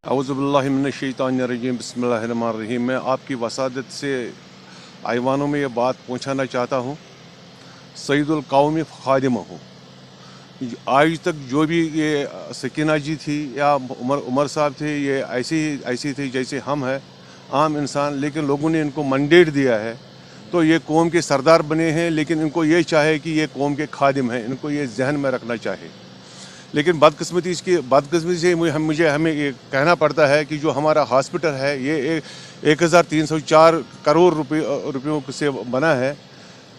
औज़ुबिल्लाहि मिनश्शैतानिर्रजीम बिस्मिल्लाहिर्रहमानिर्रहीम। मैं आपकी वसादत से ऐवानों में ये बात पहुँचाना चाहता हूँ। सईदुल कौम खादिम हूँ। आज तक जो भी ये सकीना जी थी या उमर साहब थे, ये ऐसी थी जैसे हम हैं आम इंसान, लेकिन लोगों ने इनको मैंडेट दिया है तो ये कौम के सरदार बने हैं। लेकिन इनको ये चाहे कि ये कौम के खादिम हैं, इनको ये जहन में रखना चाहे। लेकिन बदकिस्मती से हमें ये कहना पड़ता है कि जो हमारा हॉस्पिटल है ये 1304 करोड़ रुपयों से बना है,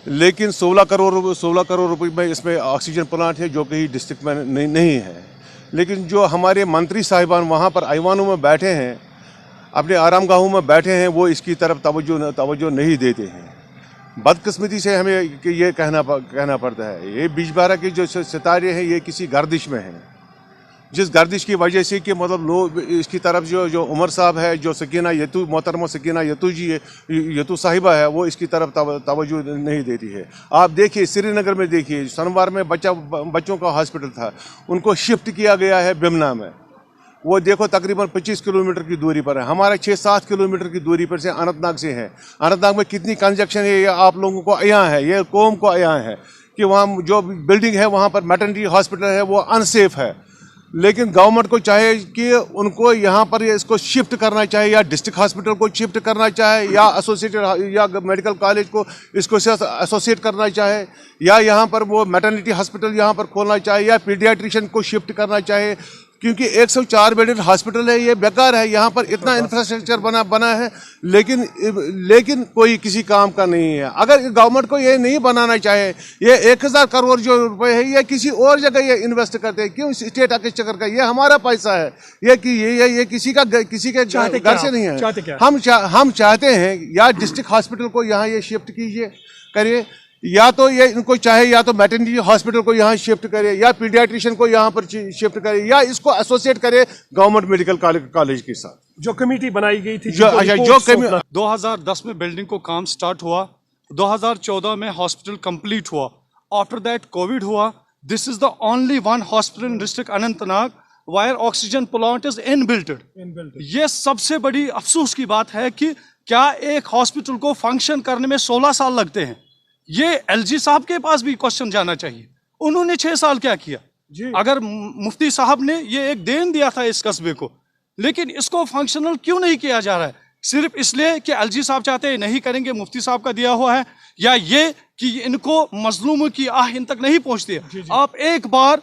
लेकिन 16 करोड़ रुपए में इसमें ऑक्सीजन प्लांट है जो कि डिस्ट्रिक्ट में नहीं है। लेकिन जो हमारे मंत्री साहिबान वहाँ पर ऐवानों में बैठे हैं, अपने आरामगाहों में बैठे हैं, वो इसकी तरफ तवज्जो नहीं देते हैं। बदकिस्मती से हमें ये कहना पड़ता है। ये बिजबारा के जो सितारे हैं ये किसी गर्दिश में हैं, जिस गर्दिश की वजह से कि मतलब लोग इसकी तरफ जो उमर साहब है, जो सकीना यतू मोहतरमा सकीना यतू साहिबा है, वो इसकी तरफ तवज्जो नहीं देती है। आप देखिए श्रीनगर में देखिए, सोमवार में बच्चों का हॉस्पिटल था, उनको शिफ्ट किया गया है बिमना में। वो देखो तकरीबन 25 किलोमीटर की दूरी पर है। हमारा 6-7 किलोमीटर की दूरी पर से अनंतनाग से है। अनंतनाग में कितनी कंजक्शन है ये आप लोगों को अयां है, ये कौम को अयां है कि वहाँ जो बिल्डिंग है वहाँ पर मैटरनिटी हॉस्पिटल है वो अनसेफ है। लेकिन गवर्नमेंट को चाहे कि उनको यहाँ पर इसको शिफ्ट करना चाहिए, या डिस्ट्रिक्ट हॉस्पिटल को शिफ्ट करना चाहे, या एसोसिएटेड या मेडिकल कॉलेज को इसको से एसोसिएट करना चाहे, या यहाँ पर वो मैटरनिटी हॉस्पिटल यहाँ पर खोलना चाहिए, या पीडियाट्रिशियन को शिफ्ट करना चाहे। क्योंकि 104 बेडेड हॉस्पिटल है, ये बेकार है। यहाँ पर इतना इंफ्रास्ट्रक्चर बना है, लेकिन कोई किसी काम का नहीं है। अगर गवर्नमेंट को ये नहीं बनाना चाहे, ये 1000 करोड़ जो रुपए है ये किसी और जगह ये इन्वेस्ट करते हैं, क्यों स्टेट एक्सचेकर का? ये हमारा पैसा है, ये किसी के घर से नहीं है। हम चाहते हैं या डिस्ट्रिक्ट हॉस्पिटल को यहाँ ये शिफ्ट करिए, या तो ये इनको चाहे या तो मैटरनिटी हॉस्पिटल को यहाँ शिफ्ट करे, या पीडियाट्रिशियन को यहाँ पर शिफ्ट करे, या इसको एसोसिएट करे गवर्नमेंट मेडिकल कॉलेज के साथ। जो कमेटी बनाई गई थी, 2010 में बिल्डिंग को काम स्टार्ट हुआ, 2014 में हॉस्पिटल कंप्लीट हुआ, आफ्टर दैट कोविड हुआ। This is the only one hospital in district Anantnag where oxygen plant is inbuilted. ये सबसे बड़ी अफसोस की बात है कि क्या एक हॉस्पिटल को फंक्शन करने में 16 साल लगते हैं। ये एलजी साहब के पास भी क्वेश्चन जाना चाहिए, उन्होंने 6 साल क्या किया। अगर मुफ्ती साहब ने ये एक देन दिया था इस कस्बे को, लेकिन इसको फंक्शनल क्यों नहीं किया जा रहा है? सिर्फ इसलिए कि एलजी साहब चाहते हैं नहीं करेंगे, मुफ्ती साहब का दिया हुआ है, या ये कि इनको मजलूमों की आह इन तक नहीं पहुंचती है। आप एक बार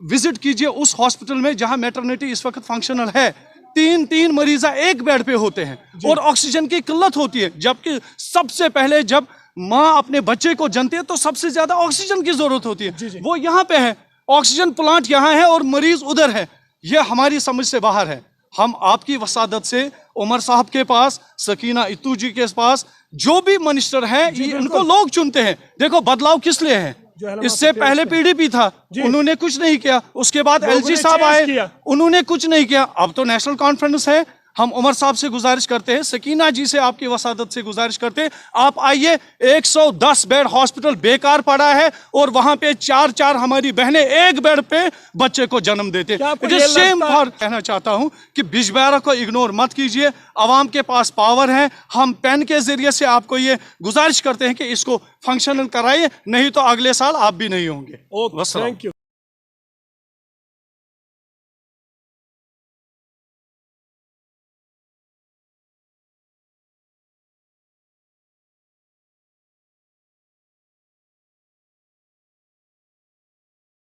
विजिट कीजिए उस हॉस्पिटल में जहां मैटरनिटी इस वक्त फंक्शनल है। 3 मरीजा एक बेड पे होते हैं और ऑक्सीजन की किल्लत होती है, जबकि सबसे पहले जब माँ अपने बच्चे को जनती है तो सबसे ज्यादा ऑक्सीजन की जरूरत होती है। वो यहाँ पे है, ऑक्सीजन प्लांट यहाँ है और मरीज उधर है। ये हमारी समझ से बाहर है। हम आपकी वसादत से उमर साहब के पास, सकीना इतू जी के पास, जो भी मिनिस्टर हैं इनको लोग चुनते हैं। देखो बदलाव किस लिए है? इससे पहले पीडीपी था, उन्होंने कुछ नहीं किया। उसके बाद एलजी साहब आए, उन्होंने कुछ नहीं किया। अब तो नेशनल कॉन्फ्रेंस है। हम उमर साहब से गुजारिश करते हैं, सकीना जी से, आपकी वसादत से गुजारिश करते हैं, आप आइए। 110 बेड हॉस्पिटल बेकार पड़ा है और वहां पे 4 हमारी बहनें एक बेड पे बच्चे को जन्म देते हैं। कहना चाहता हूं कि बिजबारा को इग्नोर मत कीजिए, आवाम के पास पावर है। हम पेन के जरिए से आपको ये गुजारिश करते हैं कि इसको फंक्शनल कराइए, नहीं तो अगले साल आप भी नहीं होंगे। Thank you.